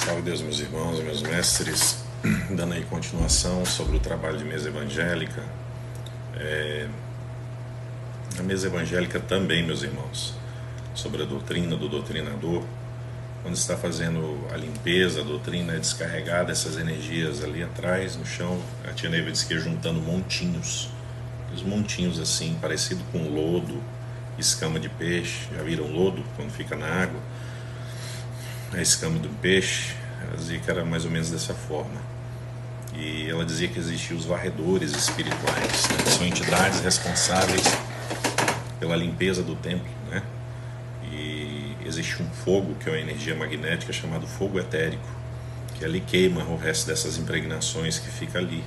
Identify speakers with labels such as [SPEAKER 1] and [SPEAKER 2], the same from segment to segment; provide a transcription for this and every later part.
[SPEAKER 1] Salve Deus, meus irmãos e meus mestres, dando aí continuação sobre o trabalho de mesa evangélica. A mesa evangélica também, meus irmãos, sobre a doutrina do doutrinador. Quando está fazendo a limpeza, a doutrina é descarregada, essas energias ali atrás, no chão. A tia Neiva disse que ia juntando montinhos, os montinhos assim, parecido com lodo, escama de peixe. Já viram lodo quando fica na água? A escama do peixe, ela dizia que era mais ou menos dessa forma. E ela dizia que existiam os varredores espirituais, né? São entidades responsáveis pela limpeza do templo, né? E existe um fogo, que é uma energia magnética, chamado fogo etérico, que ali queima o resto dessas impregnações que fica ali,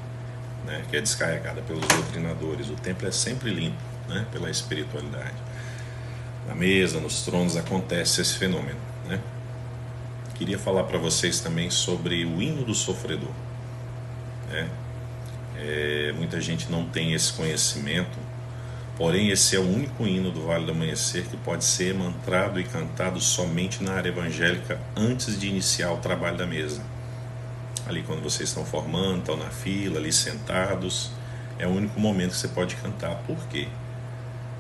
[SPEAKER 1] né? Que é descarregada pelos doutrinadores. O templo é sempre limpo, né? Pela espiritualidade. Na mesa, nos tronos, acontece esse fenômeno, né? Queria falar para vocês também sobre o hino do sofredor, né? Muita gente não tem esse conhecimento, porém esse é o único hino do Vale do Amanhecer que pode ser mantrado e cantado somente na área evangélica antes de iniciar o trabalho da mesa. Ali quando vocês estão formando, estão na fila, ali sentados, é o único momento que você pode cantar. Por quê?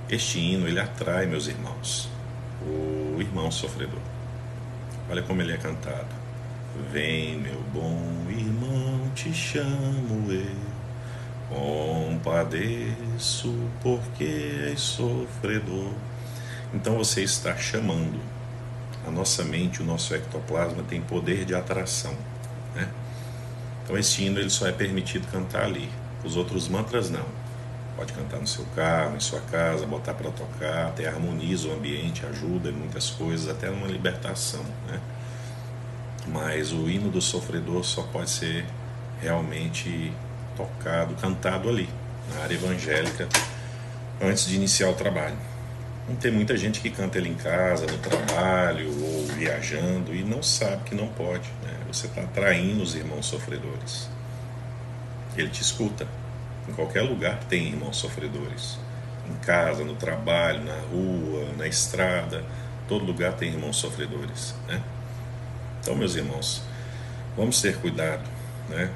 [SPEAKER 1] Este hino, ele atrai, meus irmãos, o irmão sofredor. Olha como ele é cantado. Vem, meu bom irmão, te chamo eu, compadeço porque és sofredor. Então você está chamando. A nossa mente, o nosso ectoplasma tem poder de atração, né? Então esse hino ele só é permitido cantar ali. Os outros mantras não. Pode cantar no seu carro, em sua casa, botar para tocar, até harmoniza o ambiente, ajuda em muitas coisas, até numa libertação, né? Mas o hino do sofredor só pode ser realmente tocado, cantado ali, na área evangélica, antes de iniciar o trabalho. Não tem muita gente que canta ele em casa, no trabalho ou viajando e não sabe que não pode, né? Você está atraindo os irmãos sofredores. Ele te escuta. Em qualquer lugar tem irmãos sofredores. Em casa, no trabalho, na rua, na estrada, todo lugar tem irmãos sofredores, né? Então, meus irmãos, vamos ter cuidado, né?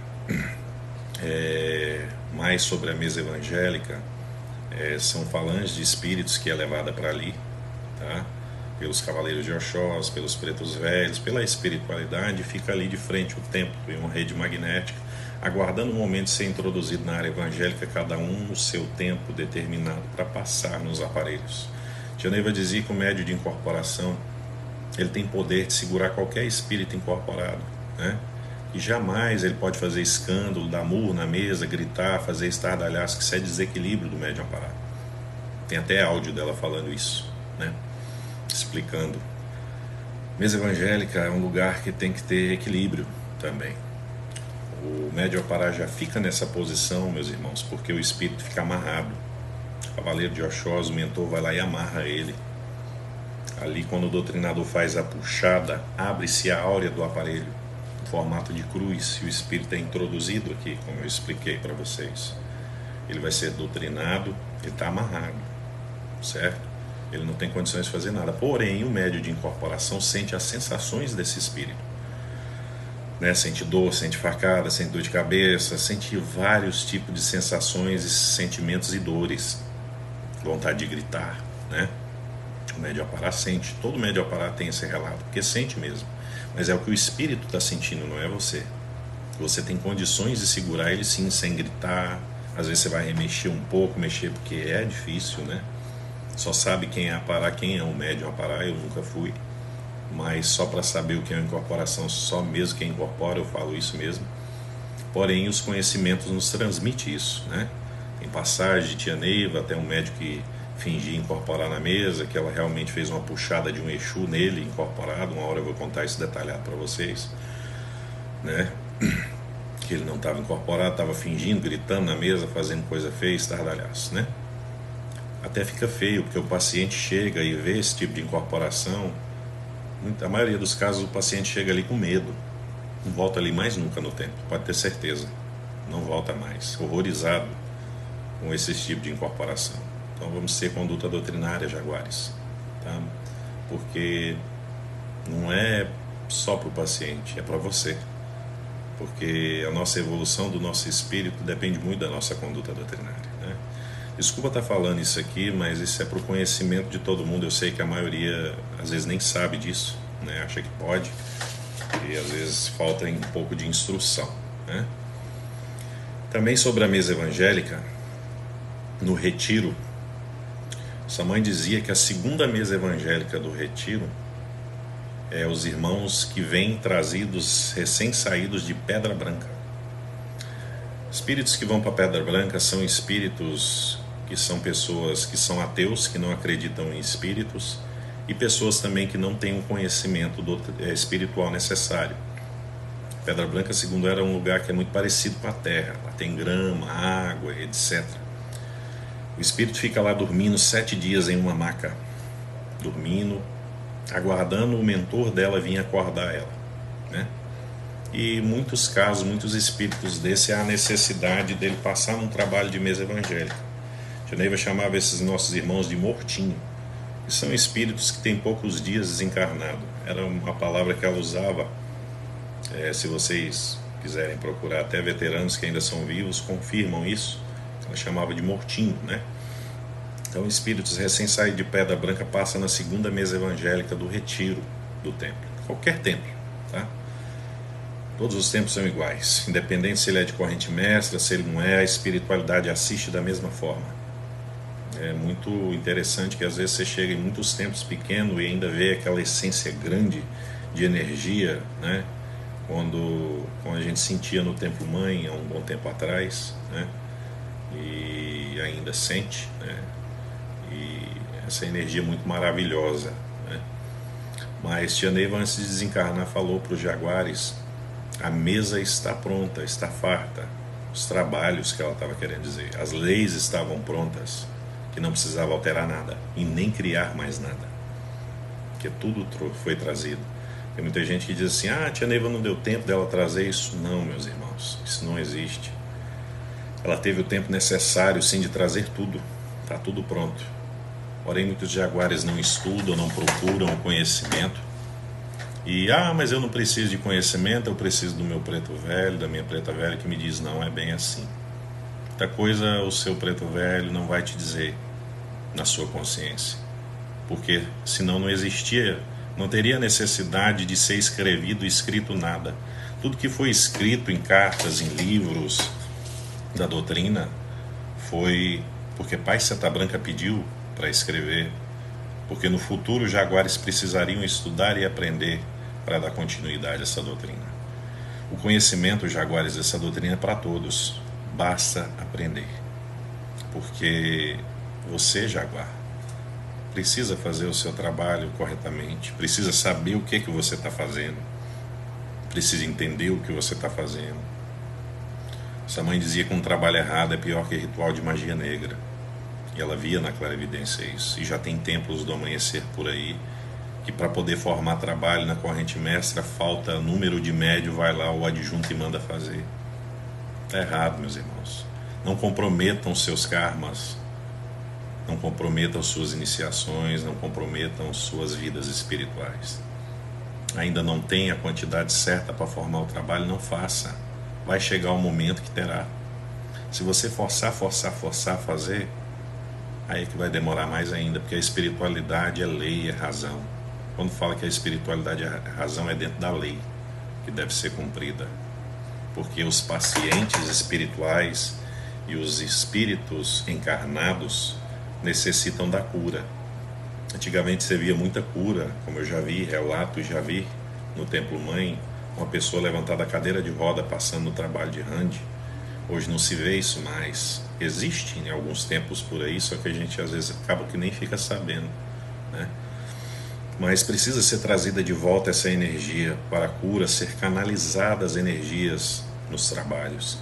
[SPEAKER 1] Mais sobre a mesa evangélica, são falanges de espíritos que é levada para ali, tá? Pelos cavaleiros de Oxós, pelos pretos velhos, pela espiritualidade, fica ali de frente o templo em uma rede magnética, aguardando o momento de ser introduzido na área evangélica, cada um no seu tempo determinado para passar nos aparelhos. Tia Neiva dizia que o médio de incorporação ele tem poder de segurar qualquer espírito incorporado, né? E jamais ele pode fazer escândalo, dar murro na mesa, gritar, fazer estardalhaço, que isso é desequilíbrio do médium amparado. Tem até áudio dela falando isso, né? Explicando. Mesa evangélica é um lugar que tem que ter equilíbrio também. O médium amparado já fica nessa posição, meus irmãos, porque o espírito fica amarrado. O cavaleiro de Oxós, o mentor, vai lá e amarra ele. Ali, quando o doutrinador faz a puxada, abre-se a áurea do aparelho, em formato de cruz, e o espírito é introduzido aqui, como eu expliquei para vocês. Ele vai ser doutrinado, ele está amarrado, certo? Ele não tem condições de fazer nada. Porém, o médium de incorporação sente as sensações desse espírito, né? Sente dor, sente facada, sente dor de cabeça, sente vários tipos de sensações, sentimentos e dores, vontade de gritar, né? O médium amparado sente, todo médium amparado tem esse relato, porque sente mesmo, mas é o que o espírito está sentindo, não é você. Você tem condições de segurar ele sim, sem gritar. Às vezes você vai remexer um pouco, mexer porque é difícil, né? Só sabe quem é amparado, quem é um médium amparado, eu nunca fui, mas só para saber o que é uma incorporação, só mesmo quem incorpora, eu falo isso mesmo. Porém, os conhecimentos nos transmitem isso, né? Tem passagem de tia Neiva, até um médium que fingia incorporar na mesa, que ela realmente fez uma puxada de um Exu nele, incorporado. Uma hora eu vou contar isso detalhado para vocês, né? Que ele não estava incorporado, estava fingindo, gritando na mesa, fazendo coisa feia, estardalhaço, né? Até fica feio, porque o paciente chega e vê esse tipo de incorporação. A maioria dos casos o paciente chega ali com medo, não volta ali mais nunca no templo, pode ter certeza, não volta mais, horrorizado com esse tipo de incorporação. Então vamos ter conduta doutrinária, jaguares, tá? Porque não é só para o paciente, é para você. Porque a nossa evolução do nosso espírito depende muito da nossa conduta doutrinária, né? Desculpa estar falando isso aqui, mas isso é para o conhecimento de todo mundo. Eu sei que a maioria às vezes nem sabe disso, né? Acha que pode, e às vezes falta um pouco de instrução, né? Também sobre a mesa evangélica, no retiro, sua mãe dizia que a segunda mesa evangélica do retiro é os irmãos que vêm trazidos, recém-saídos de Pedra Branca. Espíritos que vão para Pedra Branca são espíritos que são pessoas que são ateus, que não acreditam em espíritos, e pessoas também que não têm um conhecimento espiritual necessário. Pedra Branca, segundo era um lugar que é muito parecido com a Terra. Lá tem grama, água, etc. O espírito fica lá dormindo 7 dias em uma maca, dormindo, aguardando o mentor dela vir acordar ela, né? E muitos casos, muitos espíritos desse, há a necessidade dele passar num trabalho de mesa evangélica. Geneiva chamava esses nossos irmãos de mortinho, que são espíritos que têm poucos dias desencarnado. Era uma palavra que ela usava. Se vocês quiserem procurar, até veteranos que ainda são vivos confirmam isso. Ela chamava de mortinho, né? Então, espíritos recém-saídos de Pedra Branca passam na segunda mesa evangélica do retiro do templo. Qualquer templo, tá? Todos os templos são iguais, independente se ele é de corrente mestra, se ele não é, a espiritualidade assiste da mesma forma. É muito interessante que às vezes você chega em muitos templos pequenos e ainda vê aquela essência grande de energia, né? Quando a gente sentia no Templo Mãe há um bom tempo atrás, né? E ainda sente, né? E essa energia é muito maravilhosa, né? Mas Tia Neiva, antes de desencarnar, falou para os jaguares: a mesa está pronta, está farta. Os trabalhos que ela estava querendo dizer, as leis estavam prontas, que não precisava alterar nada e nem criar mais nada, porque tudo foi trazido. Tem muita gente que diz assim: ah, Tia Neiva não deu tempo dela trazer isso. Não, meus irmãos, isso não existe. Ela teve o tempo necessário, sim, de trazer tudo. Está tudo pronto. Porém, muitos jaguares não estudam, não procuram o conhecimento. E, mas eu não preciso de conhecimento, eu preciso do meu preto velho, da minha preta velha, que me diz: não é bem assim. Muita coisa o seu preto velho não vai te dizer na sua consciência. Porque senão não existia, não teria necessidade de ser escrito nada. Tudo que foi escrito em cartas, em livros da doutrina, foi porque Pai Seta Branca pediu para escrever, porque no futuro os jaguares precisariam estudar e aprender para dar continuidade a essa doutrina. O conhecimento, jaguares, dessa doutrina é para todos, basta aprender. Porque você, jaguar, precisa fazer o seu trabalho corretamente, precisa saber o que você está fazendo, precisa entender o que você está fazendo. Sua mãe dizia que um trabalho errado é pior que ritual de magia negra. E ela via na clarividência isso. E já tem templos do amanhecer por aí, que para poder formar trabalho na corrente mestra, falta número de médio, vai lá o adjunto e manda fazer. Está errado, meus irmãos. Não comprometam seus karmas, não comprometam suas iniciações, não comprometam suas vidas espirituais. Ainda não tem a quantidade certa para formar o trabalho, não faça. Vai chegar o momento que terá. Se você forçar a fazer, aí que vai demorar mais ainda, porque a espiritualidade é lei, é razão. Quando fala que a espiritualidade é razão, é dentro da lei que deve ser cumprida. Porque os pacientes espirituais e os espíritos encarnados necessitam da cura. Antigamente você via muita cura, como eu já vi relatos, já vi no Templo Mãe, uma pessoa levantada da cadeira de roda passando no trabalho de Rande. Hoje não se vê isso mais. Existe em alguns templos por aí, só que a gente às vezes acaba que nem fica sabendo, né? Mas precisa ser trazida de volta essa energia para a cura, ser canalizada as energias nos trabalhos.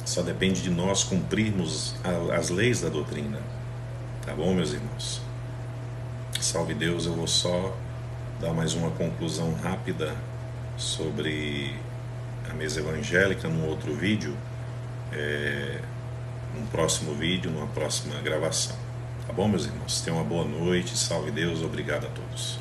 [SPEAKER 1] Só depende de nós cumprirmos as leis da doutrina. Tá bom, meus irmãos? Salve Deus. Eu vou só dar mais uma conclusão rápida sobre a mesa evangélica num outro vídeo, num próximo vídeo, numa próxima gravação. Tá bom, meus irmãos? Tenham uma boa noite. Salve Deus. Obrigado a todos.